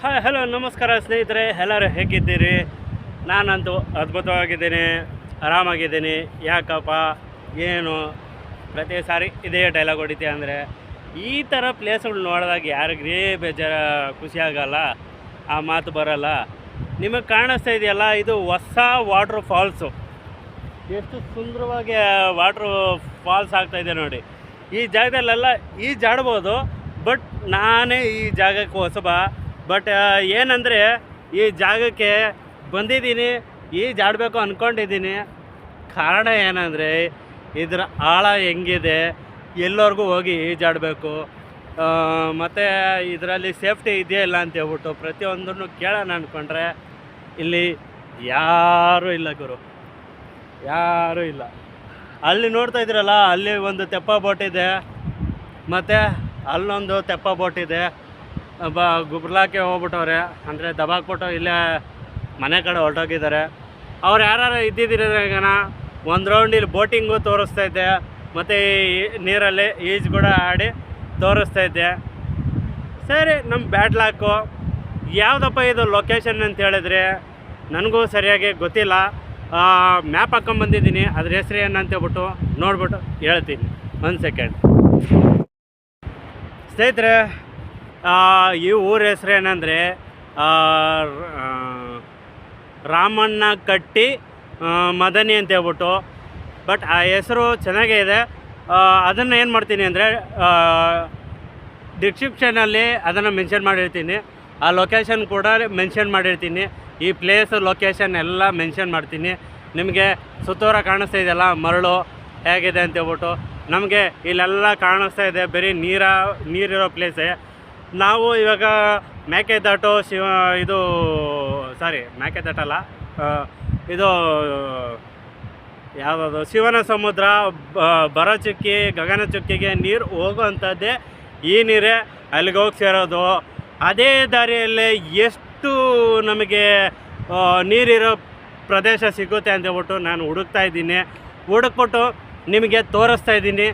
Hi hello ನಮಸ್ಕಾರ ಸ್ನೇಹಿತರೆ, ಎಲ್ಲರೂ ಹೇಗಿದ್ದೀರಿ? ನಾನಂತೂ ಅದ್ಭುತವಾಗಿದ್ದೀನಿ, ಆರಾಮಾಗಿದ್ದೀನಿ. ಯಾಕಪ್ಪ ಏನು ಪ್ರತಿ ಸಾರಿ ಇದೇ ಡೈಲಾಗ್ ಹೊಡಿತೀಯ ಅಂದರೆ, ಈ ಥರ ಪ್ಲೇಸ್ಗಳು ನೋಡಿದಾಗ ಯಾರಿಗ್ರೀ ಖುಷಿ ಆಗಲ್ಲ, ಆ ಮಾತು ಬರಲ್ಲ. ನಿಮಗೆ ಕಾಣಿಸ್ತಾ ಇದೆಯಲ್ಲ, ಇದು ಹೊಸ ವಾಟ್ರ್ ಫಾಲ್ಸು. ಎಷ್ಟು ಸುಂದರವಾಗಿ ವಾಟ್ರ್ ಫಾಲ್ಸ್ ಆಗ್ತಾಯಿದೆ ನೋಡಿ. ಈ ಜಾಗದಲ್ಲೆಲ್ಲ ಈಜಾಡ್ಬೋದು, ಬಟ್ ನಾನೇ ಈ ಜಾಗಕ್ಕೆ ಹೊಸಬ. ಬಟ್ ಏನಂದರೆ, ಈ ಜಾಗಕ್ಕೆ ಬಂದಿದ್ದೀನಿ, ಈಜಾಡಬೇಕು ಅಂದ್ಕೊಂಡಿದ್ದೀನಿ. ಕಾರಣ ಏನಂದರೆ, ಇದರ ಆಳ ಹೆಂಗಿದೆ, ಎಲ್ಲರಿಗೂ ಹೋಗಿ ಈಜಾಡಬೇಕು, ಮತ್ತು ಇದರಲ್ಲಿ ಸೇಫ್ಟಿ ಇದೆಯಾ ಇಲ್ಲ ಅಂತ ಹೇಳ್ಬಿಟ್ಟು ಪ್ರತಿಯೊಂದನ್ನು ಕೇಳೋಣ ಅಂದ್ಕೊಂಡ್ರೆ ಇಲ್ಲಿ ಯಾರೂ ಇಲ್ಲ ಗುರು, ಯಾರೂ ಇಲ್ಲ. ಅಲ್ಲಿ ನೋಡ್ತಾ ಇದ್ದೀರಲ್ಲ, ಅಲ್ಲಿ ಒಂದು ತೆಪ್ಪ ಬೋಟ್ ಇದೆ, ಮತ್ತು ಅಲ್ಲೊಂದು ತೆಪ್ಪ ಬೋಟ್ ಇದೆ. ಗುಬ್ರಲಾಕೆ ಹೋಗ್ಬಿಟ್ಟವ್ರೆ, ಅಂದರೆ ದಬಾಕ್ಬಿಟ್ಟು ಇಲ್ಲೇ ಮನೆ ಕಡೆ ಹೊರಟೋಗಿದ್ದಾರೆ. ಅವ್ರು ಯಾರು ಇದ್ದಿದ್ದೀರಗನ ಒಂದು ರೌಂಡ್ ಇಲ್ಲಿ ಬೋಟಿಂಗು ತೋರಿಸ್ತಾಯಿದ್ದೆ, ಮತ್ತು ನೀರಲ್ಲಿ ಈಜು ಕೂಡ ಆಡಿ ತೋರಿಸ್ತಾಯಿದ್ದೆ. ಸರಿ, ನಮ್ಮ ಬ್ಯಾಡ್ ಲಾಕು ಯಾವುದಪ್ಪ ಇದು ಲೊಕೇಶನ್ ಅಂತ ಹೇಳಿದ್ರೆ ನನಗೂ ಸರಿಯಾಗಿ ಗೊತ್ತಿಲ್ಲ. ಮ್ಯಾಪ್ ಹಾಕ್ಕೊಂಬಂದಿದ್ದೀನಿ, ಅದ್ರ ಹೆಸ್ರು ಏನಂತೇಳ್ಬಿಟ್ಟು ನೋಡ್ಬಿಟ್ಟು ಹೇಳ್ತೀನಿ. ಒಂದು ಸೆಕೆಂಡ್ ಸ್ನೇಹಿತರೆ, ಈ ಊರ ಹೆಸ್ರು ಏನಂದರೆ ರಾಮಣ್ಣ ಕಟ್ಟಿ ಮದನಿ ಅಂತ ಹೇಳ್ಬಿಟ್ಟು. ಬಟ್ ಆ ಹೆಸರು ಚೆನ್ನಾಗೇ ಇದೆ. ಅದನ್ನು ಏನು ಮಾಡ್ತೀನಿ ಅಂದರೆ, ಡಿಸ್ಕ್ರಿಪ್ಷನಲ್ಲಿ ಅದನ್ನು ಮೆನ್ಷನ್ ಮಾಡಿರ್ತೀನಿ, ಆ ಲೊಕೇಶನ್ ಕೂಡ ಮೆನ್ಷನ್ ಮಾಡಿರ್ತೀನಿ. ಈ ಪ್ಲೇಸ್ ಲೊಕೇಶನ್ ಎಲ್ಲ ಮೆನ್ಷನ್ ಮಾಡ್ತೀನಿ. ನಿಮಗೆ ಸುತ್ತೂರ ಕಾಣಿಸ್ತಾ ಇದೆಯಲ್ಲ ಮರಳು ಹೇಗಿದೆ ಅಂತೇಳ್ಬಿಟ್ಟು. ನಮಗೆ ಇಲ್ಲೆಲ್ಲ ಕಾಣಿಸ್ತಾ ಇದೆ ಬರೀ ನೀರಿರೋ ಪ್ಲೇಸೇ. ನಾವು ಇವಾಗ ಮೇಕೆದಾಟು ಮೇಕೆದಾಟಲ್ಲ, ಇದು ಯಾವುದದು ಶಿವನ ಸಮುದ್ರ, ಭರಚುಕ್ಕಿ, ಗಗನಚುಕ್ಕಿಗೆ ನೀರು ಹೋಗುವಂಥದ್ದೇ ಈ ನೀರೇ ಅಲ್ಲಿಗೆ ಹೋಗಿ ಸೇರೋದು. ಅದೇ ದಾರಿಯಲ್ಲೇ ಎಷ್ಟು ನಮಗೆ ನೀರಿರೋ ಪ್ರದೇಶ ಸಿಗುತ್ತೆ ಅಂತೇಳ್ಬಿಟ್ಟು ನಾನು ಹುಡುಕ್ತಾಯಿದ್ದೀನಿ. ಹುಡುಕ್ಬಿಟ್ಟು ನಿಮಗೆ ತೋರಿಸ್ತಾ ಇದ್ದೀನಿ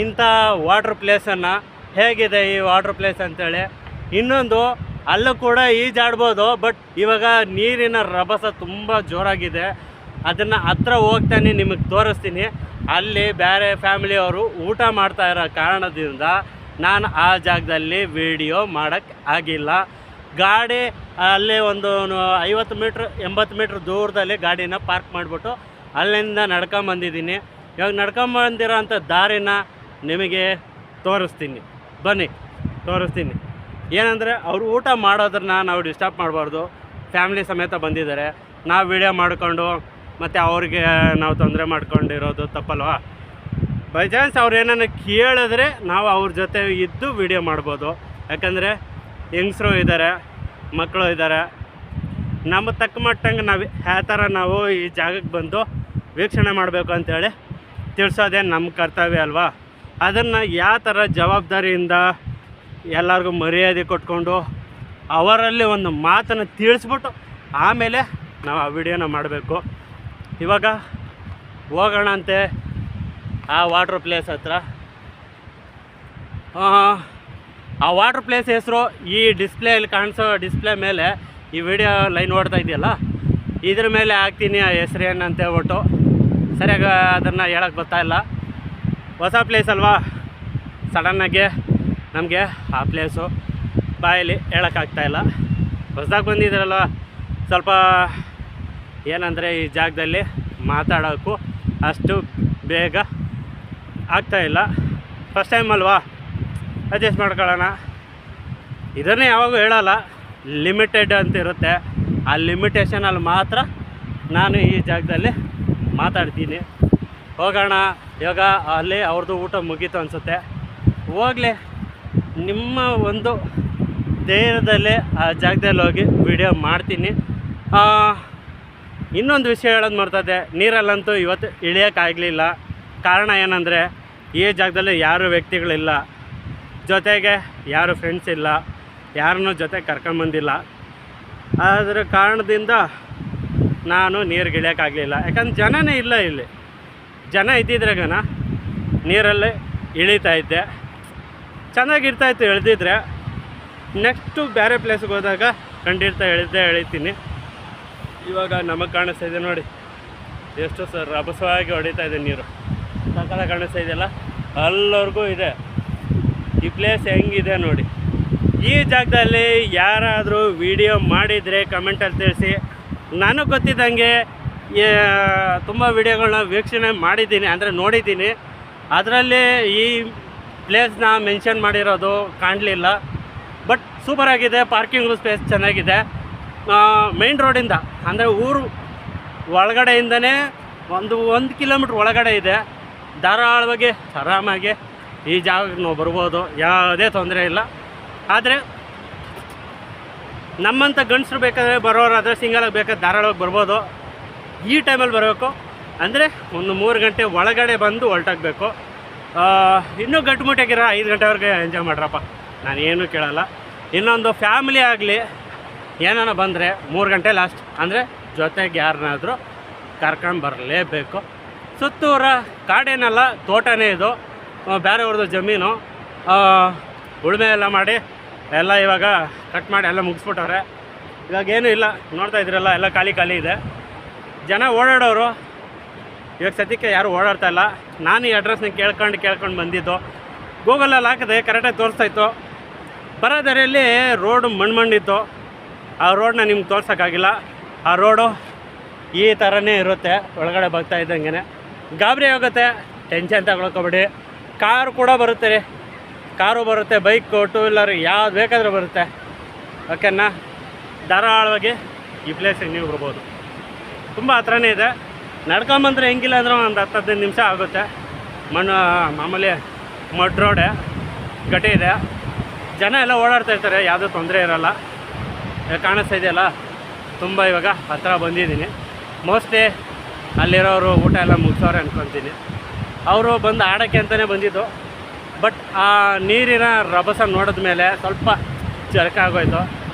ಇಂಥ ವಾಟ್ರ್ ಪ್ಲೇಸನ್ನು, ಹೇಗಿದೆ ಈ ವಾಟ್ರ್ ಪ್ಲೇಸ್ ಅಂತೇಳಿ. ಇನ್ನೊಂದು, ಅಲ್ಲೂ ಕೂಡ ಈಜಾಡ್ಬೋದು, ಬಟ್ ಇವಾಗ ನೀರಿನ ರಭಸ ತುಂಬ ಜೋರಾಗಿದೆ. ಅದನ್ನು ಹತ್ರ ಹೋಗ್ತಾನೆ ನಿಮಗೆ ತೋರಿಸ್ತೀನಿ. ಅಲ್ಲಿ ಬೇರೆ ಫ್ಯಾಮಿಲಿಯವರು ಊಟ ಮಾಡ್ತಾ ಇರೋ ಕಾರಣದಿಂದ ನಾನು ಆ ಜಾಗದಲ್ಲಿ ವಿಡಿಯೋ ಮಾಡೋಕ್ಕೆ ಆಗಿಲ್ಲ. ಗಾಡಿ ಅಲ್ಲೇ ಒಂದು 50 ಮೀಟ್ರ್ 80 ಮೀಟ್ರ್ ದೂರದಲ್ಲಿ ಗಾಡಿನ ಪಾರ್ಕ್ ಮಾಡಿಬಿಟ್ಟು ಅಲ್ಲಿಂದ ನಡ್ಕೊಂಬಂದಿದ್ದೀನಿ. ಇವಾಗ ನಡ್ಕೊಂಬಂದಿರೋ ಅಂಥ ದಾರಿನ ನಿಮಗೆ ತೋರಿಸ್ತೀನಿ, ಬನ್ನಿ ತೋರಿಸ್ತೀನಿ. ಏನಂದರೆ, ಅವರು ಊಟ ಮಾಡೋದನ್ನ ನಾವು ಡಿಸ್ಟರ್ಬ್ ಮಾಡಬಾರ್ದು. ಫ್ಯಾಮಿಲಿ ಸಮೇತ ಬಂದಿದ್ದಾರೆ, ನಾವು ವಿಡಿಯೋ ಮಾಡಿಕೊಂಡು ಮತ್ತು ಅವ್ರಿಗೆ ನಾವು ತೊಂದರೆ ಮಾಡ್ಕೊಂಡಿರೋದು ತಪ್ಪಲ್ವಾ? ಬೈ ಚಾನ್ಸ್ ಅವ್ರು ಏನನ್ನ ಕೇಳಿದ್ರೆ ನಾವು ಅವ್ರ ಜೊತೆ ಇದ್ದು ವಿಡಿಯೋ ಮಾಡ್ಬೋದು. ಯಾಕಂದರೆ ಹೆಂಗಸರು ಇದ್ದಾರೆ, ಮಕ್ಕಳು ಇದ್ದಾರೆ. ನಮ್ಮ ತಕ್ಕ ಮಟ್ಟಂಗೆ ನಾವು ಯಾವ ಥರ ನಾವು ಈ ಜಾಗಕ್ಕೆ ಬಂದು ವೀಕ್ಷಣೆ ಮಾಡಬೇಕು ಅಂಥೇಳಿ ತಿಳಿಸೋದೇ ನಮ್ಮ ಕರ್ತವ್ಯ ಅಲ್ವಾ? ಅದನ್ನು ಯಾವ ಥರ ಜವಾಬ್ದಾರಿಯಿಂದ ಎಲ್ಲರಿಗೂ ಮರ್ಯಾದೆ ಕೊಟ್ಕೊಂಡು ಅವರಲ್ಲಿ ಒಂದು ಮಾತನ್ನು ತಿಳಿಸ್ಬಿಟ್ಟು ಆಮೇಲೆ ನಾವು ಆ ವಿಡಿಯೋನ ಮಾಡಬೇಕು. ಇವಾಗ ಹೋಗೋಣ ಅಂತೆ ಆ ವಾಟ್ರ್ ಪ್ಲೇಸ್ ಹತ್ರ. ಆ ವಾಟ್ರ್ ಪ್ಲೇಸ್ ಹೆಸರು ಈ ಡಿಸ್ಪ್ಲೇಯಲ್ಲಿ ಕಾಣಿಸೋ ಡಿಸ್ಪ್ಲೇ ಮೇಲೆ ಈ ವಿಡಿಯೋ ಲೈನ್ ಓಡ್ತಾ ಇದೆಯಲ್ಲ, ಇದ್ರ ಮೇಲೆ ಹಾಕ್ತೀನಿ ಆ ಹೆಸ್ರು ಏನಂತ ಹೇಳ್ಬಿಟ್ಟು. ಸರಿಯಾಗಿ ಅದನ್ನು ಹೇಳೋಕ್ಕೆ ಗೊತ್ತಾಯಿಲ್ಲ, ಹೊಸ ಪ್ಲೇಸ್ ಅಲ್ವಾ, ಸಡನ್ನಾಗಿ ನಮಗೆ ಆ ಪ್ಲೇಸು ಬಾಯಲ್ಲಿ ಹೇಳೋಕ್ಕಾಗ್ತಾಯಿಲ್ಲ. ಹೊಸದಾಗಿ ಬಂದಿದ್ದೀರಲ್ವ, ಸ್ವಲ್ಪ ಏನಂದರೆ ಈ ಜಾಗದಲ್ಲಿ ಮಾತಾಡೋಕ್ಕೂ ಅಷ್ಟು ಬೇಗ ಆಗ್ತಾಯಿಲ್ಲ. ಫಸ್ಟ್ ಟೈಮ್ ಅಲ್ವಾ, ಅಡ್ಜಸ್ಟ್ ಮಾಡ್ಕೊಳ್ಳೋಣ. ಇದನ್ನೇ ಯಾವಾಗೂ ಹೇಳೋಲ್ಲ, ಲಿಮಿಟೆಡ್ ಅಂತ ಇರುತ್ತೆ. ಆ ಲಿಮಿಟೇಷನಲ್ಲಿ ಮಾತ್ರ ನಾನು ಈ ಜಾಗದಲ್ಲಿ ಮಾತಾಡ್ತೀನಿ. ಹೋಗೋಣ. ಇವಾಗ ಅಲ್ಲಿ ಅವ್ರದ್ದು ಊಟ ಮುಗೀತು ಅನಿಸುತ್ತೆ. ಹೋಗಲಿ, ನಿಮ್ಮ ಒಂದು ಧೈರ್ಯದಲ್ಲೇ ಆ ಜಾಗದಲ್ಲಿ ಹೋಗಿ ವಿಡಿಯೋ ಮಾಡ್ತೀನಿ. ಇನ್ನೊಂದು ವಿಷಯ ಹೇಳೋದು ಮರ್ತದೆ, ನೀರಲ್ಲಂತೂ ಇವತ್ತು ಇಳಿಯೋಕ್ಕಾಗಲಿಲ್ಲ. ಕಾರಣ ಏನಂದರೆ, ಈ ಜಾಗದಲ್ಲಿ ಯಾರು ವ್ಯಕ್ತಿಗಳಿಲ್ಲ, ಜೊತೆಗೆ ಯಾರು ಫ್ರೆಂಡ್ಸ್ ಇಲ್ಲ, ಯಾರನ್ನೂ ಜೊತೆ ಕರ್ಕೊಂಬಂದಿಲ್ಲ. ಅದರ ಕಾರಣದಿಂದ ನಾನು ನೀರಿಗೆ ಇಳಿಯೋಕ್ಕಾಗಲಿಲ್ಲ. ಯಾಕಂದ್ರೆ ಜನನೇ ಇಲ್ಲ ಇಲ್ಲಿ. ಜನ ಇದ್ದಿದ್ರೆಗನ ನೀರಲ್ಲಿ ಇಳಿತಾ ಇದ್ದೆ, ಚೆನ್ನಾಗಿರ್ತಾಯಿತ್ತು. ಇಳಿದಿದ್ರೆ ನೆಕ್ಸ್ಟು ಬೇರೆ ಪ್ಲೇಸ್ಗೆ ಹೋದಾಗ ಖಂಡಿತ ಹೇಳ್ತೀನಿ. ಇವಾಗ ನಮಗೆ ಕಾಣಿಸ್ತಾ ಇದೆ ನೋಡಿ, ಎಷ್ಟು ರಭಸವಾಗಿ ಹೊಡಿತಾ ಇದೆ ನೀರು, ಸಕಾಲ ಕಾಣಿಸ್ತಾ ಇದೆಯಲ್ಲ, ಅಲ್ಲವರೆಗೂ ಇದೆ. ಈ ಪ್ಲೇಸ್ ಹೆಂಗಿದೆ ನೋಡಿ. ಈ ಜಾಗದಲ್ಲಿ ಯಾರಾದರೂ ವಿಡಿಯೋ ಮಾಡಿದರೆ ಕಮೆಂಟಲ್ಲಿ ತಿಳಿಸಿ. ನನಗೆ ಗೊತ್ತಿದ್ದಂಗೆ ತುಂಬ ವಿಡಿಯೋಗಳನ್ನ ವೀಕ್ಷಣೆ ಮಾಡಿದ್ದೀನಿ, ಅಂದರೆ ನೋಡಿದ್ದೀನಿ. ಅದರಲ್ಲಿ ಈ ಪ್ಲೇಸ್ನ ಮೆನ್ಷನ್ ಮಾಡಿರೋದು ಕಾಣಲಿಲ್ಲ. ಬಟ್ ಸೂಪರಾಗಿದೆ, ಪಾರ್ಕಿಂಗ್ ಸ್ಪೇಸ್ ಚೆನ್ನಾಗಿದೆ. ಮೇನ್ ರೋಡಿಂದ ಅಂದರೆ ಊರು ಒಳಗಡೆಯಿಂದನೇ ಒಂದು ಕಿಲೋಮೀಟ್ರ್ ಒಳಗಡೆ ಇದೆ. ಧಾರಾಳವಾಗಿ ಆರಾಮಾಗಿ ಈ ಜಾಗಕ್ಕೆ ನಾವು ಬರ್ಬೋದು, ಯಾವುದೇ ತೊಂದರೆ ಇಲ್ಲ. ಆದರೆ ನಮ್ಮಂಥ ಗಂಡಸರು ಬೇಕಾದರೆ ಬರೋರಾದರೆ ಸಿಂಗಲಾಗಿ ಬೇಕಾದ್ರೆ ಧಾರಾಳವಾಗಿ ಬರ್ಬೋದು. ಈ ಟೈಮಲ್ಲಿ ಬರಬೇಕು ಅಂದರೆ ಒಂದು 3 ಗಂಟೆ ಒಳಗಡೆ ಬಂದು ಹೊರಟಾಗಬೇಕು. ಇನ್ನೂ ಗಟ್ಟಿಮುಟ್ಟಾಗಿರೋ 5 ಗಂಟೆವರೆಗೆ ಎಂಜಾಯ್ ಮಾಡ್ರಪ್ಪ, ನಾನು ಏನೂ ಕೇಳಲ್ಲ. ಇನ್ನೊಂದು ಫ್ಯಾಮಿಲಿ ಆಗಲಿ ಏನಾನ ಬಂದರೆ 3 ಗಂಟೆ ಲಾಸ್ಟ್, ಅಂದರೆ ಜೊತೆಗೆ ಯಾರನ್ನಾದರೂ ಕರ್ಕೊಂಡು ಬರಲೇಬೇಕು. ಸುತ್ತೂರ ಕಾಡೇನಲ್ಲ, ತೋಟನೇ ಇದು, ಬೇರೆಯವ್ರದ್ದು ಜಮೀನು. ಉಳುಮೆ ಎಲ್ಲ ಮಾಡಿ ಎಲ್ಲ ಇವಾಗ ಕಟ್ ಮಾಡಿ ಎಲ್ಲ ಮುಗಿಸ್ಬಿಟ್ಟವ್ರೆ. ಇವಾಗ ಏನೂ ಇಲ್ಲ, ನೋಡ್ತಾ ಇದ್ರಲ್ಲ ಎಲ್ಲ ಖಾಲಿ ಇದೆ. ಜನ ಓಡಾಡೋರು ಇವಾಗ ಸದ್ಯಕ್ಕೆ ಯಾರು ಓಡಾಡ್ತಾ ಇಲ್ಲ. ನಾನು ಈ ಅಡ್ರೆಸ್ನ ಕೇಳ್ಕೊಂಡು ಬಂದಿದ್ದು. ಗೂಗಲಲ್ಲಿ ಹಾಕಿದೆ, ಕರೆಕ್ಟಾಗಿ ತೋರಿಸ್ತಾಯಿತ್ತು. ಬರೋ ದಾರಿಯಲ್ಲಿ ರೋಡು ಮಣ್ಣಿತ್ತು, ಆ ರೋಡನ್ನ ನಿಮ್ಗೆ ತೋರ್ಸೋಕ್ಕಾಗಿಲ್ಲ. ಆ ರೋಡು ಈ ಥರನೇ ಇರುತ್ತೆ, ಒಳಗಡೆ ಬರ್ತಾ ಇದ್ದಂಗೆ ಗಾಬರಿ ಆಗುತ್ತೆ. ಟೆನ್ಷನ್ ತಗೊಳ್ಕೊಬೇಡಿ. ಕಾರು ಕೂಡ ಬರುತ್ತೆ ರೀ, ಕಾರು ಬರುತ್ತೆ, ಬೈಕು, ಟೂ ವೀಲರ್ ಯಾವ್ದು ಬೇಕಾದರೂ ಬರುತ್ತೆ. ಓಕೆನಾ? ಧಾರಾಳವಾಗಿ ಈ ಪ್ಲೇಸಿಗೆ ನೀವು ಬರ್ಬೋದು. ತುಂಬ ಹತ್ರನೇ ಇದೆ. ನಡ್ಕೊಂಬಂದ್ರೆ ಹೆಂಗಿಲ್ಲ ಅಂದ್ರೆ ಒಂದು 10-15 ನಿಮಿಷ ಆಗುತ್ತೆ. ಮಾಮೂಲಿ ಮಡ್ ರೋಡೆ, ಗಟ್ಟಿ ಇದೆ, ಜನ ಎಲ್ಲ ಓಡಾಡ್ತಾ ಇರ್ತಾರೆ, ಯಾವುದೂ ತೊಂದರೆ ಇರೋಲ್ಲ. ಕಾಣಿಸ್ತಾ ಇದೆಯಲ್ಲ, ತುಂಬ ಇವಾಗ ಹತ್ರ ಬಂದಿದ್ದೀನಿ. ಮೋಸ್ಟ್ಲಿ ಅಲ್ಲಿರೋರು ಊಟ ಎಲ್ಲ ಮುಗಿಸೋರೆ ಅಂದ್ಕೊತೀನಿ. ಅವರು ಬಂದು ಆಡೋಕ್ಕೆ ಅಂತಲೇ ಬಂದಿದ್ದು. ಬಟ್ ಆ ನೀರಿನ ರಭಸ ನೋಡಿದ ಮೇಲೆ ಸ್ವಲ್ಪ ಜರ್ಕಾಗೋಯ್ತು.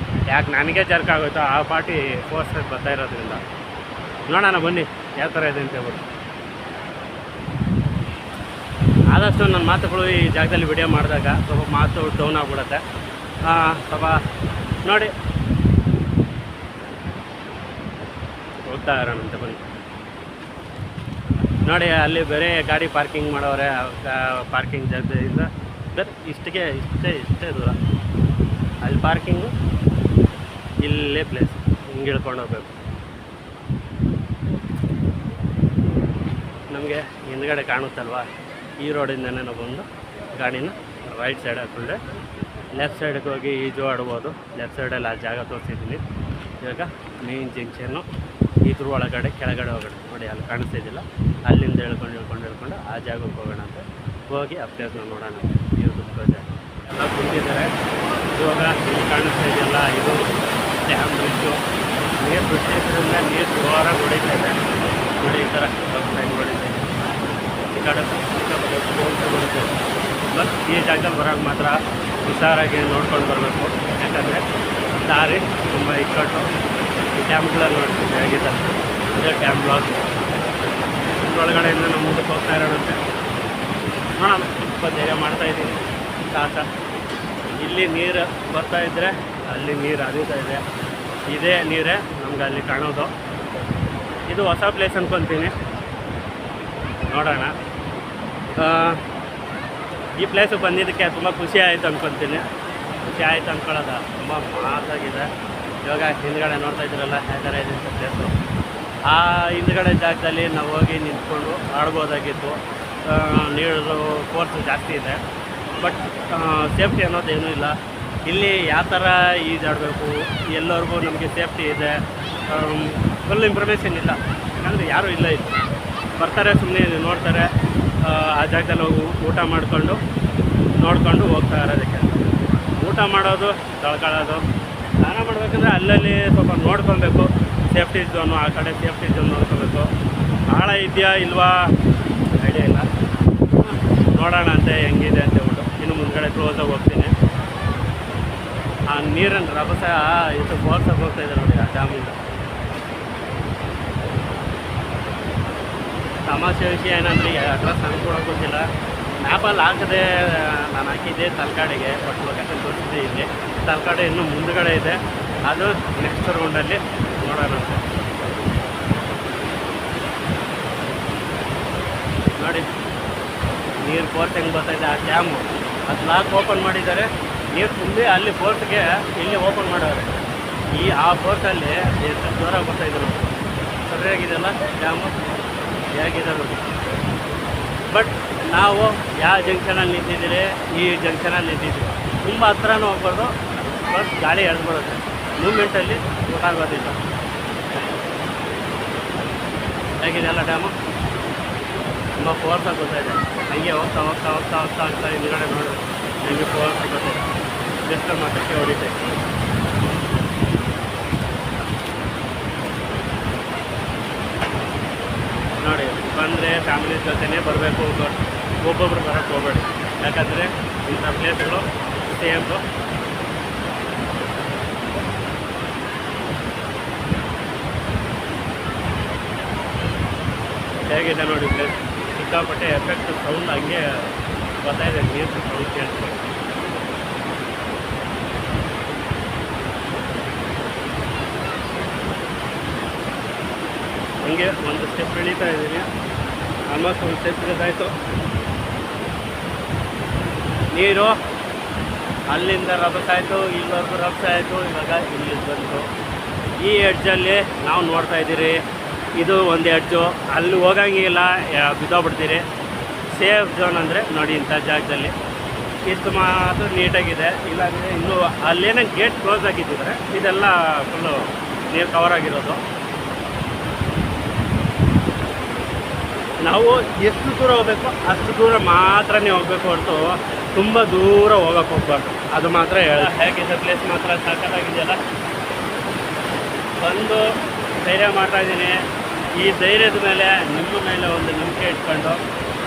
ಯಾಕೆ ನನಗೆ ಜರ್ಕಾಗೋಯ್ತು, ಆ ಪಾರ್ಟಿ ಫೋರ್ಸಾಗಿ ಬರ್ತಾ ಇರೋದ್ರಿಂದ. ನೋಡೋಣ ಬನ್ನಿ ಯಾವ ಥರ ಇದೆ ಅಂತ ಹೇಳ್ಬಿಟ್ಟು. ಆದಷ್ಟು ನನ್ನ ಮಾತುಗಳು ಈ ಜಾಗದಲ್ಲಿ ವಿಡಿಯೋ ಮಾಡಿದಾಗ ಸ್ವಲ್ಪ ಮಾತು ಡೌನ್ ಆಗಿಬಿಡುತ್ತೆ. ಸ್ವಲ್ಪ ನೋಡಿ ಹೋಗ್ತಾ ಇರೋಣಂತೆ ಬನ್ನಿ. ನೋಡಿ ಅಲ್ಲಿ ಬೇರೆ ಗಾಡಿ ಪಾರ್ಕಿಂಗ್ ಮಾಡೋರೆ, ಪಾರ್ಕಿಂಗ್ ಜಾಗದಿಂದ ಇಷ್ಟೇ ದೂರ. ಅಲ್ಲಿ ಪಾರ್ಕಿಂಗು, ಇಲ್ಲೇ ಪ್ಲೇಸ್, ಹಿಂಗೆ ಇಳ್ಕೊಂಡು ಹೋಗ್ಬೇಕು. ನಮಗೆ ಹಿಂದ್ಗಡೆ ಕಾಣುತ್ತಲ್ವ, ಈ ರೋಡಿಂದನೇ ನಾವು ಬಂದು ಗಾಡಿನ ರೈಟ್ ಸೈಡ್ ಹಾಕ್ಕೊಂಡ್ರೆ ಲೆಫ್ಟ್ ಸೈಡ್ಗೆ ಹೋಗಿ ಈಜು ಆಡ್ಬೋದು. ಲೆಫ್ಟ್ ಸೈಡಲ್ಲಿ ಆ ಜಾಗ ತೋರಿಸಿದ್ದೀನಿ. ಇವಾಗ ಮೇನ್ ಜಂಕ್ಷನ್ನು ಇದ್ರ ಒಳಗಡೆ ಕೆಳಗಡೆ ಹೋಗೋಣ. ನೋಡಿ ಅಲ್ಲಿ ಕಾಣಿಸ್ತಿದ್ದಿಲ್ಲ, ಅಲ್ಲಿಂದ ಹೇಳ್ಕೊಂಡು ಆ ಜಾಗಕ್ಕೆ ಹೋಗೋಣ ಅಂತ ಹೋಗಿ ಆ ಪ್ಲೇಸ್ನ ನೋಡೋಣ. ಇವ್ರದ್ದು ಜಾಗ ಎಲ್ಲ ಕುಂತಿದ್ದಾರೆ. ಇವಾಗ ಇಲ್ಲಿ ಕಾಣಿಸ್ತಾ ಇದೆಯಲ್ಲ, ಇದು ಡ್ಯಾಮ್ ಬ್ರಿಡ್ಜು. ನೀರು ಬಿಟ್ಟಿದ್ದರಿಂದ ನೀರು ಜೋರಾಗಿ ಹೊಡಿತಾ ಇದೆ. ನೋಡಿ ಈ ಥರ ಸೈಡ್ ಹೊಡಿತಾ ಇದೆ. ಈ ಕಡೆ ಬರುತ್ತೆ. ಬಟ್ ಈ ಜಾಗದಲ್ಲಿ ಬರೋಕ್ಕೆ ಮಾತ್ರ ಹುಷಾರಾಗಿ ನೋಡ್ಕೊಂಡು ಬರಬೇಕು. ಯಾಕಂದರೆ ದಾರಿ ತುಂಬ ಇಕ್ಕಟ್ಟು. ಈ ಡ್ಯಾಮ್ಗಳಲ್ಲಿ ನೋಡ್ತೀವಿ ಹೇಗಿದೆ, ಅದೇ ಡ್ಯಾಮ್ ಬ್ಲಾಕ್. ಒಳಗಡೆಯಿಂದ ನಾವು ಮುಂದಕ್ಕೆ ಹೋಗ್ತಾ ಇರೋದಂತೆ ನೋಡೋಣ. ಸ್ವಲ್ಪ ಧೈರ್ಯ ಮಾಡ್ತಾಯಿದ್ದೀನಿ. ಸಾಕ, ಇಲ್ಲಿ ನೀರು ಬರ್ತಾಯಿದ್ರೆ ಅಲ್ಲಿ ನೀರು ಹರಿತಾ ಇದೆ. ಇದೇ ನೀರೇ ನಮ್ಗೆ ಅಲ್ಲಿ ಕಾಣೋದು. ಇದು ಹೊಸ ಪ್ಲೇಸ್ ಅಂದ್ಕೊತೀನಿ. ನೋಡೋಣ. ಈ ಪ್ಲೇಸಿಗೆ ಬಂದಿದ್ದಕ್ಕೆ ತುಂಬ ಖುಷಿ ಆಯಿತು ಅಂದ್ಕೊತೀನಿ. ಖುಷಿ ಆಯಿತು ಅಂದ್ಕೊಳ್ಳೋದು ತುಂಬ ಮಾತಾಗಿದೆ. ಇವಾಗ ಹಿಂದ್ಗಡೆ ನೋಡ್ತಾ ಇದ್ದೀರಲ್ಲ ಯಾವ ಥರ ಇದೆ ಅಂತ ಪ್ಲೇಸು. ಆ ಹಿಂದ್ಗಡೆ ಜಾಗದಲ್ಲಿ ನಾವು ಹೋಗಿ ನಿಂತ್ಕೊಂಡು ಆಡ್ಬೋದಾಗಿತ್ತು. ನೀರು ಫೋರ್ಸ್ ಜಾಸ್ತಿ ಇದೆ, ಬಟ್ ಸೇಫ್ಟಿ ಅನ್ನೋದೇನೂ ಇಲ್ಲ. ಇಲ್ಲಿ ಯಾವ ಥರ ಈಜಾಡಬೇಕು, ಎಲ್ಲರಿಗೂ ನಮಗೆ ಸೇಫ್ಟಿ ಇದೆ, ಫುಲ್ ಇನ್ಫಾರ್ಮೇಷನ್ ಇಲ್ಲ. ಯಾಕಂದರೆ ಯಾರೂ ಇಲ್ಲ ಇಲ್ಲಿ. ಬರ್ತಾರೆ, ಸುಮ್ಮನೆ ನೋಡ್ತಾರೆ, ಆ ಜಾಗದಲ್ಲಿ ಹೋಗಿ ಊಟ ಮಾಡಿಕೊಂಡು ನೋಡಿಕೊಂಡು ಹೋಗ್ತಾ ಇರೋದಕ್ಕೆ. ಊಟ ಮಾಡೋದು, ತೊಳ್ಕೊಳ್ಳೋದು, ಸ್ನಾನ ಮಾಡಬೇಕಂದ್ರೆ ಅಲ್ಲಲ್ಲಿ ಸ್ವಲ್ಪ ನೋಡ್ಕೊಬೇಕು. ಸೇಫ್ಟಿ ಝೋನು, ಆ ಕಡೆ ಸೇಫ್ಟಿ ಝೋನ್ ನೋಡ್ಕೋಬೇಕು. ಆಳ ಇದೆಯಾ ಇಲ್ವಾ ಐಡಿಯಾ ಇಲ್ಲ. ನೋಡೋಣ ಅಂತೆ ಹೆಂಗಿದೆ ಅಂತ ಹೇಳ್ಬಿಟ್ಟು ಇನ್ನು ಮುಂದ್ಗಡೆ ಕ್ಲೋಸಾಗಿ ಹೋಗ್ತೀನಿ. ಆ ನೀರನ್ನು ರಭಸ ಇದು ಫೋರ್ಸಾಗಿ ಹೋಗ್ತಾ ಇದೆ ನೋಡಿ ಆ ಡ್ಯಾಮಿಂದ. ತಮಾಷೆ ವಿಷಯ ಏನಂದರೆ ಅಡ್ರೆಸ್ ನನಗೆ ಕೂಡ ಗೊತ್ತಿಲ್ಲ. ಮ್ಯಾಪಲ್ಲಿ ಹಾಕದೆ ನಾನು ಹಾಕಿದ್ದೆ ತಲಕಾಡಿಗೆ, ಬಟ್ ಲೊಕೇಶನ್ ತೋರಿಸಿದ್ದೆ ಇಲ್ಲಿ. ತಲಕಾಡು ಇನ್ನೂ ಮುಂದುಗಡೆ ಇದೆ, ಅದು ನೆಕ್ಸ್ಟ್ ರೌಂಡಲ್ಲಿ ನೋಡೋಣ. ನೋಡಿ ನೀರು ಫೋರ್ಸ್ ಹೆಂಗೆ ಬರ್ತಾಯಿದೆ, ಆ ಡ್ಯಾಮು ಅದು ಲಾಕ್ ಓಪನ್ ಮಾಡಿದ್ದಾರೆ, ನೀರು ತುಂಬಿ ಅಲ್ಲಿ ಫೋರ್ಸ್ಗೆ ಇಲ್ಲಿ ಓಪನ್ ಮಾಡೋರು. ಆ ಫೋರ್ಸಲ್ಲಿ ಎಷ್ಟು ಜೋರ ಬರ್ತಾಯಿದ್ರು, ಸರಿಯಾಗಿದೆಯಲ್ಲ ಡ್ಯಾಮು, ಹೇಗಿದೆ ನೋಡಿ. ಬಟ್ ನಾವು ಯಾವ ಜಂಕ್ಷನಲ್ಲಿ ನಿಂತಿದ್ದೀರಿ, ಈ ಜಂಕ್ಷನಲ್ಲಿ ನಿಂತಿದ್ದೀವಿ. ತುಂಬ ಹತ್ರನೂ ಹೋಗ್ಬಾರ್ದು, ಬಸ್ ಗಾಳಿ ಎಳೆದು ಬರುತ್ತೆ, ಮೂಮೆಂಟಲ್ಲಿ ಗೊತ್ತಾಗೋದಿಲ್ಲ. ಹೇಗಿದೆಯಲ್ಲ ಡ್ಯಾಮು, ತುಂಬ ಫೋರ್ಸಾಗಿ ಗೊತ್ತಾಯಿದೆ. ಹಂಗೆ ಹೋಗ್ತಾ ಹೋಗ್ತಾ ಹೋಗ್ತಾ ಹೋಗ್ತಾ ಹೋಗ್ತಾ ಹಿಂದ್ಗಡೆ ನೋಡಿ ಹಂಗೆ ಫೋರ್ಸಾಗಿ ಗೊತ್ತಾಯಿದೆ, ಜಸ್ಟ್ ಮಾತ್ರಕ್ಕೆ ಹೊಡಿತೆ. ನೋಡಿ ಬಂದರೆ ಫ್ಯಾಮಿಲಿ ಜೊತೆನೇ ಬರಬೇಕು, ಒಬ್ಬೊಬ್ರು ಬರೋಕ್ಕೆ ಹೋಗಬೇಡಿ. ಯಾಕಂದರೆ ಇಂಥ ಪ್ಲೇಸ್ಗಳು ಸೇಫು. ಹೇಗಿದೆ ನೋಡಿ ಪ್ಲೇಸ್, ಸಿಕ್ಕಾಪಟ್ಟೆ ಎಫೆಕ್ಟ್ ಸೌಂಡ್ ಹಂಗೆ ಬರ್ತಾಯಿದೆ, ನೀರು ಸೌಂಡ್ ಕೇಳಿಸ್ಕೊಂಡು. ಹಂಗೆ ಒಂದು ಸ್ಟೆಪ್ ಇಳೀತಾ ಇದ್ದೀನಿ, ಆಲ್ಮೋಸ್ಟ್ ಒಂದು ಸ್ಟೆಪ್ ಇಳಿದಾಯಿತು. ನೀರು ಅಲ್ಲಿಂದ ರಭಸಾಯಿತು, ಇಲ್ಲಿವರೆಗೂ ರಭಸಾಯಿತು, ಇವಾಗ ಇಲ್ಲಿ ಬಂತು. ಈ ಎಡ್ಜಲ್ಲಿ ನಾವು ನೋಡ್ತಾ ಇದ್ದೀರಿ, ಇದು ಒಂದು ಎಡ್ಜು, ಅಲ್ಲಿ ಹೋಗಂಗಿಲ್ಲ, ಬಿದ್ದೋಗ್ಬಿಡ್ತೀರಿ. ಸೇಫ್ ಝೋನ್ ಅಂದರೆ ನೋಡಿ ಇಂಥ ಜಾಗದಲ್ಲಿ ಇಷ್ಟು ಮಾತ್ರ ನೀಟಾಗಿದೆ. ಇಲ್ಲಾಂದರೆ ಇನ್ನೂ ಅಲ್ಲೇನೋ ಗೇಟ್ ಕ್ಲೋಸ್ ಆಗಿದ್ದಿದ್ರೆ ಇದೆಲ್ಲ ಫುಲ್ಲು ನೀರು ಕವರ್ ಆಗಿರೋದು. ನಾವು ಎಷ್ಟು ದೂರ ಹೋಗಬೇಕು ಅಷ್ಟು ದೂರ ಮಾತ್ರನೇ ಹೋಗಬೇಕು ಹೊರತು ತುಂಬ ದೂರ ಹೋಗೋಕ್ಕೆ ಹೋಗ್ಬಾರ್ದು, ಅದು ಮಾತ್ರ ಹೇಳ. ಹೇಗಿದೆ ಪ್ಲೇಸ್ ಮಾತ್ರ ಸಖತ್ತಾಗಿದೆಯಲ್ಲ. ಬಂದು ಧೈರ್ಯ ಮಾಡ್ತಾಯಿದ್ದೀನಿ. ಈ ಧೈರ್ಯದ ಮೇಲೆ ನಿಮ್ಮ ಮೇಲೆ ಒಂದು ನಂಬಿಕೆ ಇಟ್ಕೊಂಡು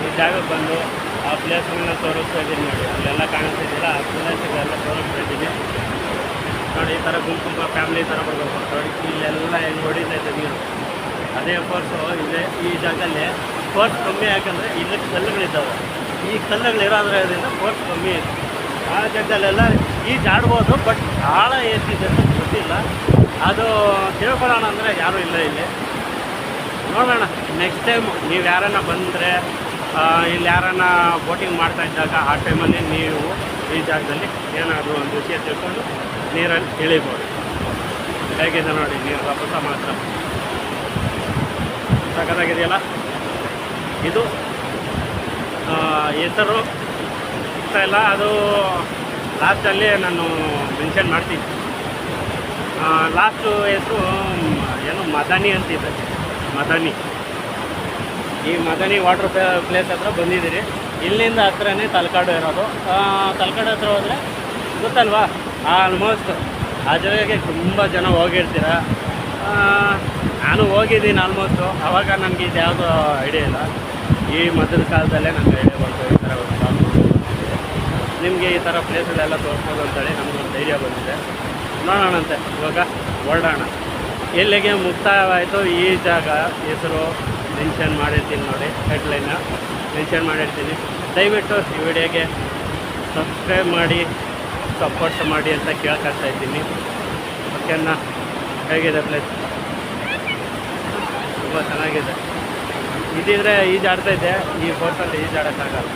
ಈ ಜಾಗಕ್ಕೆ ಬಂದು ಆ ಪ್ಲೇಸ್ಗಳನ್ನ ತೋರಿಸ್ತಾ ಇದ್ದೀನಿ. ನೋಡಿ ಅಲ್ಲೆಲ್ಲ ಕಾಣಿಸ್ತಿದ್ದಿಲ್ಲ, ಆ ಪ್ಲೇಸ್ಗಳೆಲ್ಲ ತೋರಿಸ್ತಾ ಇದ್ದೀನಿ. ನೋಡಿ ಈ ಥರ ಗುಂಪು ಫ್ಯಾಮಿಲಿ ಥರ ಬರ್ಬೇಕು ನೋಡಿ. ಇಲ್ಲೆಲ್ಲ ಹೆಂಗೆ ಹೊಡಿತಾ ಇದೆ ನೀರು, ಅದೇ ಫೋರ್ಸು ಇದೆ ಈ ಜಾಗದಲ್ಲಿ. ಫೋರ್ಸ್ ಕಮ್ಮಿ ಯಾಕಂದರೆ ಇಲ್ಲಿ ಕಲ್ಲುಗಳಿದ್ದಾವೆ, ಈ ಕಲ್ಲುಗಳಿರೋದ್ರಿಂದ ಫೋರ್ಸ್ ಕಮ್ಮಿ ಇದೆ. ಆ ಜಾಗದಲ್ಲೆಲ್ಲ ಜಾಡ್ಬೋದು, ಬಟ್ ಭಾಳ ಎಷ್ಟಿದೆ ಅಂತ ಗೊತ್ತಿಲ್ಲ. ಅದು ತಿಳ್ಕೊಳ್ಳೋಣ ಅಂದರೆ ಯಾರೂ ಇಲ್ಲ ಇಲ್ಲಿ. ನೋಡೋಣ ನೆಕ್ಸ್ಟ್ ಟೈಮ್ ನೀವು ಯಾರನ್ನ ಬಂದರೆ, ಇಲ್ಲಿ ಯಾರನ್ನ ಬೋಟಿಂಗ್ ಮಾಡ್ತಾ ಇದ್ದಾಗ ಆ ಟೈಮಲ್ಲಿ ನೀವು ಈ ಜಾಗದಲ್ಲಿ ಏನಾದರೂ ಒಂದು ವಿಷಯ ತಿಳ್ಕೊಂಡು ನೀರಲ್ಲಿ ಇಳಿಬೋದು. ಹೇಗಿದೆ ನೋಡಿ ನೀರು ರಭಸ ಮಾತ್ರ ಸಖತ್ತಾಗಿದೆಯಲ್ಲ. ಇದು ಹೆಸರು ಇಷ್ಟ ಇಲ್ಲ, ಅದು ಲಾಸ್ಟಲ್ಲಿ ನಾನು ಮೆನ್ಷನ್ ಮಾಡ್ತೀನಿ. ಲಾಸ್ಟು ಹೆಸರು ಏನು ಮದನಿ ಅಂತಿದೆ, ಮದನಿ. ಈ ಮದನಿ ವಾಟರ್ ಪ್ಲೇಸ್ ಹತ್ರ ಬಂದಿದ್ದೀರಿ. ಇಲ್ಲಿಂದ ಹತ್ರನೇ ತಲಕಾಡು ಇರೋದು. ತಲಕಾಡು ಹತ್ರ ಹೋದರೆ ಗೊತ್ತಲ್ವಾ, ಆಲ್ಮೋಸ್ಟ್ ಆ ಜಾಗಕ್ಕೆ ತುಂಬ ಜನ ಹೋಗಿರ್ತೀರ. ನಾನು ಹೋಗಿದ್ದೀನಿ ಆಲ್ಮೋಸ್ಟು. ಆವಾಗ ನನಗೆ ಇದು ಯಾವುದೋ ಐಡಿಯಾ ಇಲ್ಲ. ಈ ಮಧ್ಯದ ಕಾಲದಲ್ಲೇ ನನಗೆ ಐಡಿಯಾ ಬಂತು ಈ ಥರ ಒಂದು ನಿಮಗೆ ಈ ಥರ ಪ್ಲೇಸ್ಗಳೆಲ್ಲ ತೋರಿಸ್ಬೋದು ಅಂತೇಳಿ ನಮಗೊಂದು ಧೈರ್ಯ ಬಂದಿದೆ. ನೋಡೋಣಂತೆ ಇವಾಗ ಹೊರಡೋಣ. ಎಲ್ಲಿಗೆ ಮುಕ್ತಾಯವಾಯಿತು ಈ ಜಾಗ ಹೆಸರು ಮೆನ್ಷನ್ ಮಾಡಿರ್ತೀನಿ ನೋಡಿ, ಹೆಡ್ಲೈನ್ನ ಮೆನ್ಷನ್ ಮಾಡಿರ್ತೀನಿ. ದಯವಿಟ್ಟು ಈ ವಿಡಿಯೋಗೆ ಸಬ್ಸ್ಕ್ರೈಬ್ ಮಾಡಿ ಸಪೋರ್ಟ್ ಮಾಡಿ ಅಂತ ಕೇಳ್ಕೊಳ್ತಾ ಇದ್ದೀನಿ. ಓಕೆನಾ? ಹೇಗಿದೆ ಪ್ಲೇಸ್? ತುಂಬ ಚೆನ್ನಾಗಿದೆ. ಇದಿದ್ರೆ ಈಜಾಡ್ತಾಯಿದ್ದೆ, ಈ ಫೋರ್ಸಲ್ಲಿ ಈಜಾಡೋಕ್ಕಾಗಲ್ಲ.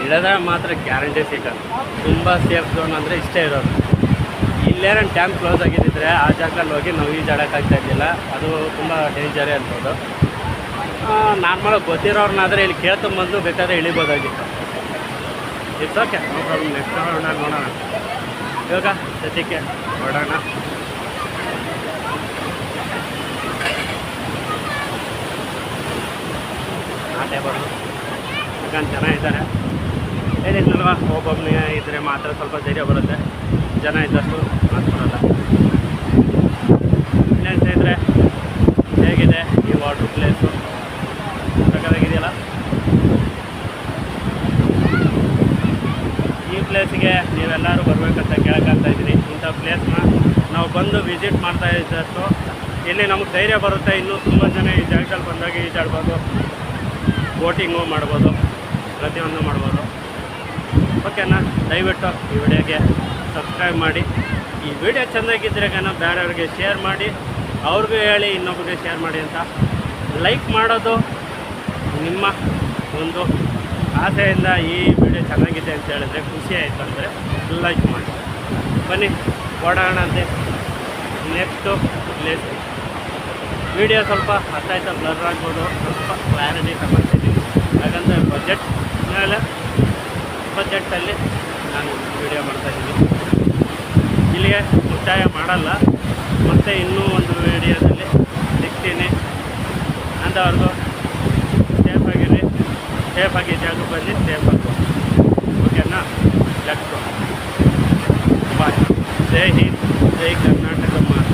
ಇಳಿದ್ರೆ ಮಾತ್ರ ಗ್ಯಾರಂಟಿ ಸಿಗೋದು. ತುಂಬ ಸೇಫ್ ಝೋನ್ ಅಂದರೆ ಇಷ್ಟೇ ಇರೋದು. ಇಲ್ಲೇನೋ ಡ್ಯಾಮ್ ಕ್ಲೋಸ್ ಆಗಿದ್ದಿದ್ರೆ ಆ ಜಾಗದಲ್ಲಿ ಹೋಗಿ ನಾವು ಈಜಾಡೋಕ್ಕಾಗ್ತಾ ಇದ್ದಿಲ್ಲ, ಅದು ತುಂಬ ಡೇಂಜರೇ ಅನ್ಬೋದು. ನಾರ್ಮಲಾಗಿ ಗೊತ್ತಿರೋರ್ನಾದರೆ ಇಲ್ಲಿ ಕೇಳ್ಕೊಂಬಂದು ಬೇಕಾದರೆ ಇಳಿಬೋದಾಗಿತ್ತು. It's okay, no problem. Next ನೋಡೋಣ. ಇವಾಗ ಸದ್ಯಕ್ಕೆ ಹೊರಡೋಣ. ಆಟೆ ಬರೋದು ಯಾಕಂತ ಜನ ಇದ್ದಾರೆ. ಏನಿದ್ದಲ್ವ, ಒಬ್ಬೊಬ್ಬನೇ ಇದ್ದರೆ ಮಾತ್ರ ಸ್ವಲ್ಪ ಧೈರ್ಯ ಬರುತ್ತೆ, ಜನ ಇದ್ದಷ್ಟು ಮಾತು ಬರೋಲ್ಲ. ಇನ್ನೇನು ಸ್ನೇಹಿತರೆ, ಹೇಗಿದೆ ಈ ವಾಟರ್ ಪ್ಲೇಸು? ಸಕ್ಕತ್ತಾಗಿದೆಯಲ್ಲ. ಈ ಪ್ಲೇಸಿಗೆ ನೀವೆಲ್ಲರೂ ಬರಬೇಕಂತ ಕೇಳಕ್ಕಾಗ್ತಾ ಇದ್ದೀನಿ. ಇಂಥ ಪ್ಲೇಸ್ನ ನಾವು ಬಂದು ವಿಸಿಟ್ ಮಾಡ್ತಾ ಇದ್ದಷ್ಟು ಇಲ್ಲಿ ನಮಗೆ ಧೈರ್ಯ ಬರುತ್ತೆ. ಇನ್ನೂ ತುಂಬ ಜನ ಈ ಜಾಗದಲ್ಲಿ ಬಂದಾಗ ಈಜಾಡ್ಬೋದು, ಬೋಟಿಂಗು ಮಾಡ್ಬೋದು. ಪ್ರತಿಯೊಂದು ಮಾಡ್ಬೋದು. ಓಕೆನಾ? ದಯವಿಟ್ಟು ಈ ವಿಡಿಯೋಗೆ ಸಬ್ಸ್ಕ್ರೈಬ್ ಮಾಡಿ. ಈ ವಿಡಿಯೋ ಚೆಂದಾಗಿದ್ದರೆ ಬೇರೆಯವ್ರಿಗೆ ಶೇರ್ ಮಾಡಿ, ಅವ್ರಿಗೂ ಹೇಳಿ ಇನ್ನೊಬ್ರಿಗೆ ಶೇರ್ ಮಾಡಿ ಅಂತ. ಲೈಕ್ ಮಾಡೋದು ನಿಮ್ಮ ಒಂದು ಆಸೆಯಿಂದ ಈ ವಿಡಿಯೋ ಚೆನ್ನಾಗಿದೆ ಅಂತ ಹೇಳಿದ್ರೆ, ಖುಷಿ ಆಯಿತು ಅಂದರೆ ಲೈಕ್ ಮಾಡಿ. ಬನ್ನಿ ಓಡೋಣ ಅಂತೆ ನೆಕ್ಸ್ಟು ಪ್ಲೇಸ್. ವಿಡಿಯೋ ಸ್ವಲ್ಪ ಅರ್ಥಾಯ್ತಾ ಬ್ಲರ್ ಆಗ್ಬೋದು, ಸ್ವಲ್ಪ ಕ್ಲಾರಿಟಿ ತಗೊಳ್ತಿದ್ದೀನಿ. ಯಾಕಂದರೆ ಬಜೆಟ್ಟಲ್ಲಿ ನಾನು ವಿಡಿಯೋ ಮಾಡ್ತಾಯಿದ್ದೀನಿ. ಇಲ್ಲಿಗೆ ಮುಕ್ತಾಯ ಮಾಡಲ್ಲ, ಮತ್ತು ಇನ್ನೂ ಒಂದು ವಿಡಿಯೋದಲ್ಲಿ ಸಿಗ್ತೀನಿ. ಅಂಥವ್ರಿಗೂ ಸೇಫಾಗಿರಿ, ಸೇಫಾಗಿ ಜಾಗ ಬನ್ನಿ, ಸೇಫಾಗಿ. ಓಕೆನಾ? Let's go. ಬಾಯ್. ಜೈ ಹಿಂದ್, ಜೈ ಕರ್ನಾಟಕ ಮಾತೆ.